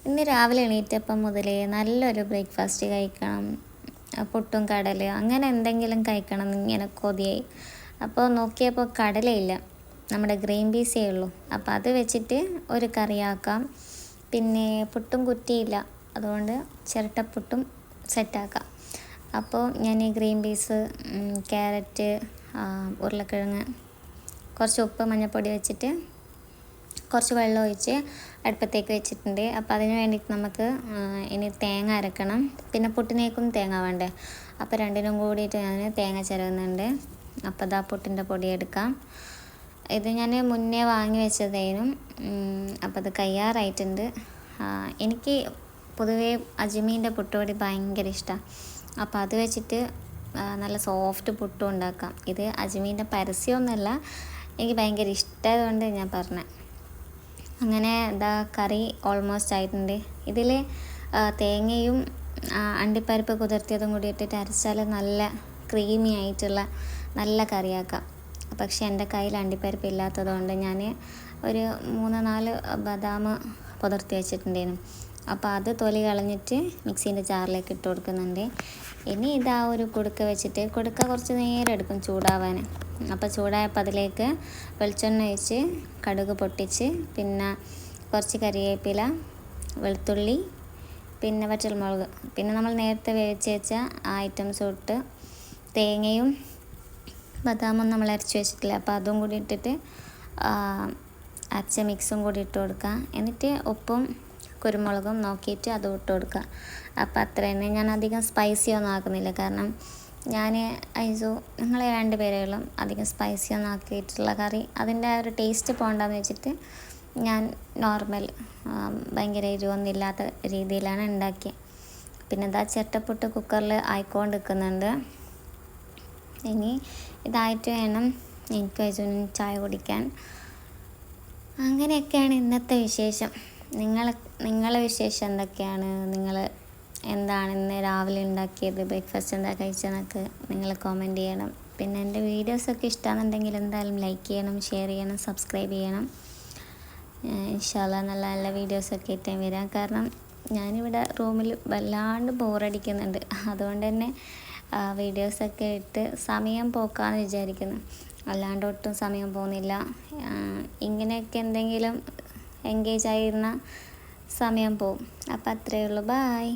ഇന്ന് രാവിലെ എണീറ്റപ്പം മുതലേ നല്ലൊരു ബ്രേക്ക്ഫാസ്റ്റ് കഴിക്കണം, പുട്ടും കടല അങ്ങനെ എന്തെങ്കിലും കഴിക്കണം എന്നിങ്ങനെ കൊതിയായി. അപ്പോൾ നോക്കിയപ്പോൾ കടലയില്ല, നമ്മുടെ ഗ്രീൻ പീസേ ഉള്ളൂ. അപ്പോൾ അത് വെച്ചിട്ട് ഒരു കറിയാക്കാം. പിന്നെ പുട്ടും കുറ്റിയില്ല, അതുകൊണ്ട് ചിരട്ടപ്പുട്ടും സെറ്റാക്കാം. അപ്പോൾ ഞാൻ ഈ ഗ്രീൻ പീസ്, ക്യാരറ്റ്, ഉരുളക്കിഴങ്ങ്, കുറച്ച് ഉപ്പ് മഞ്ഞൾപ്പൊടി വെച്ചിട്ട് കുറച്ച് വെള്ളം ഒഴിച്ച് അടുപ്പത്തേക്ക് വെച്ചിട്ടുണ്ട്. അപ്പോൾ അതിന് വേണ്ടിയിട്ട് നമുക്ക് ഇനി തേങ്ങ അരക്കണം. പിന്നെ പുട്ടിനേക്കും തേങ്ങ വേണ്ടേ, അപ്പോൾ രണ്ടിനും കൂടിയിട്ട് ഞാൻ തേങ്ങ ചിരവുന്നുണ്ട്. അപ്പോൾ ഇതാ പുട്ടിൻ്റെ പൊടി എടുക്കാം. ഇത് ഞാൻ മുന്നേ വാങ്ങി വെച്ചതേനും. അപ്പോൾ അത് കയ്യാറായിട്ടുണ്ട്. എനിക്ക് പൊതുവേ അജ്മീൻ്റെ പുട്ടുപൊടി ഭയങ്കര ഇഷ്ടമാണ്. അപ്പോൾ അത് വെച്ചിട്ട് നല്ല സോഫ്റ്റ് പുട്ടും ഉണ്ടാക്കാം. ഇത് അജ്മീൻ്റെ പരസ്യമൊന്നുമല്ല, എനിക്ക് ഭയങ്കര ഇഷ്ടമായതുകൊണ്ട് ഞാൻ പറഞ്ഞത്. അങ്ങനെ ഇതാ കറി ഓൾമോസ്റ്റ് ആയിട്ടുണ്ട്. ഇതിൽ തേങ്ങയും അണ്ടിപ്പരിപ്പ് കുതിർത്തിയതും കൂടി ഇട്ടിട്ട് അരച്ചാൽ നല്ല ക്രീമി ആയിട്ടുള്ള നല്ല കറിയാക്കാം. പക്ഷേ എൻ്റെ കയ്യിൽ അണ്ടിപ്പരിപ്പ് ഇല്ലാത്തതുകൊണ്ട് ഞാൻ ഒരു 3-4 ബദാം പുതിർത്തി വെച്ചിട്ടുണ്ടായിരുന്നു. അപ്പോൾ അത് തൊലി കളഞ്ഞിട്ട് മിക്സീൻ്റെ ജാറിലേക്ക് ഇട്ട് കൊടുക്കുന്നുണ്ട്. ഇനി ഇതാ ഒരു കുടുക്ക വെച്ചിട്ട്, കുടുക്ക കുറച്ച് നേരം എടുക്കും ചൂടാവാൻ. അപ്പോൾ ചൂടായപ്പോൾ അതിലേക്ക് വെളിച്ചെണ്ണ ഒഴിച്ച് കടുക് പൊട്ടിച്ച്, പിന്നെ കുറച്ച് കരിവേപ്പില, വെളുത്തുള്ളി, പിന്നെ വറ്റൽമുളക്, പിന്നെ നമ്മൾ നേരത്തെ വേവിച്ച് വെച്ച ആ ഐറ്റംസ് ഇട്ട്, തേങ്ങയും ബദാമും നമ്മൾ അരച്ച് വെച്ചിട്ടില്ല, അപ്പോൾ അതും കൂടി ഇട്ടിട്ട് അരച്ച മിക്സും കൂടി ഇട്ട് കൊടുക്കുക. എന്നിട്ട് ഉപ്പും കുരുമുളകും നോക്കിയിട്ട് അതും ഇട്ട് കൊടുക്കുക. അപ്പോൾ അത്ര തന്നെ. ഞാൻ അധികം സ്പൈസി ഒന്നും ആക്കുന്നില്ല, കാരണം ഞാൻ ഞങ്ങൾ 2 പേരേ ഉള്ളൂ. അധികം സ്പൈസി ഒന്നും ആക്കിയിട്ടുള്ള കറി അതിൻ്റെ ആ ഒരു ടേസ്റ്റ് പോകണ്ടെന്ന് വെച്ചിട്ട് ഞാൻ നോർമൽ, ഭയങ്കര എരിവൊന്നുമില്ലാത്ത രീതിയിലാണ് ഉണ്ടാക്കിയത്. പിന്നെ ഇതാ ചിരട്ടപ്പുട്ട് കുക്കറിൽ ആയിക്കൊണ്ട് നിൽക്കുന്നുണ്ട്. ഇനി ഇതായിട്ട് വേണം എനിക്ക് ചായ കുടിക്കാൻ. അങ്ങനെയൊക്കെയാണ് ഇന്നത്തെ വിശേഷം. നിങ്ങളെ വിശേഷം എന്തൊക്കെയാണ്? നിങ്ങൾ എന്താണ് ഇന്ന് രാവിലെ ഉണ്ടാക്കിയത്, ബ്രേക്ക്ഫാസ്റ്റ് എന്താ കഴിച്ചതെന്നൊക്കെ നിങ്ങൾ കമൻറ്റ് ചെയ്യണം. പിന്നെ എൻ്റെ വീഡിയോസൊക്കെ ഇഷ്ടമാണെന്നുണ്ടെങ്കിൽ എന്തായാലും ലൈക്ക് ചെയ്യണം, ഷെയർ ചെയ്യണം, സബ്സ്ക്രൈബ് ചെയ്യണം. ഇൻഷാ അല്ലാഹ് നല്ല നല്ല വീഡിയോസൊക്കെ ഇട്ടേ വരാം. കാരണം ഞാനിവിടെ റൂമിൽ വല്ലാണ്ട് ബോറടിക്കുന്നുണ്ട്, അതുകൊണ്ട് തന്നെ വീഡിയോസൊക്കെ ഇട്ട് സമയം പോക്കാമെന്ന് വിചാരിക്കുന്നു. അല്ലാണ്ട് ഒട്ടും സമയം പോകുന്നില്ല. ഇങ്ങനെയൊക്കെ എന്തെങ്കിലും എൻഗേജ് ആയിരുന്ന സമയം പോവും. അപ്പോൾ അത്രയേ ഉള്ളൂ. ബായ്.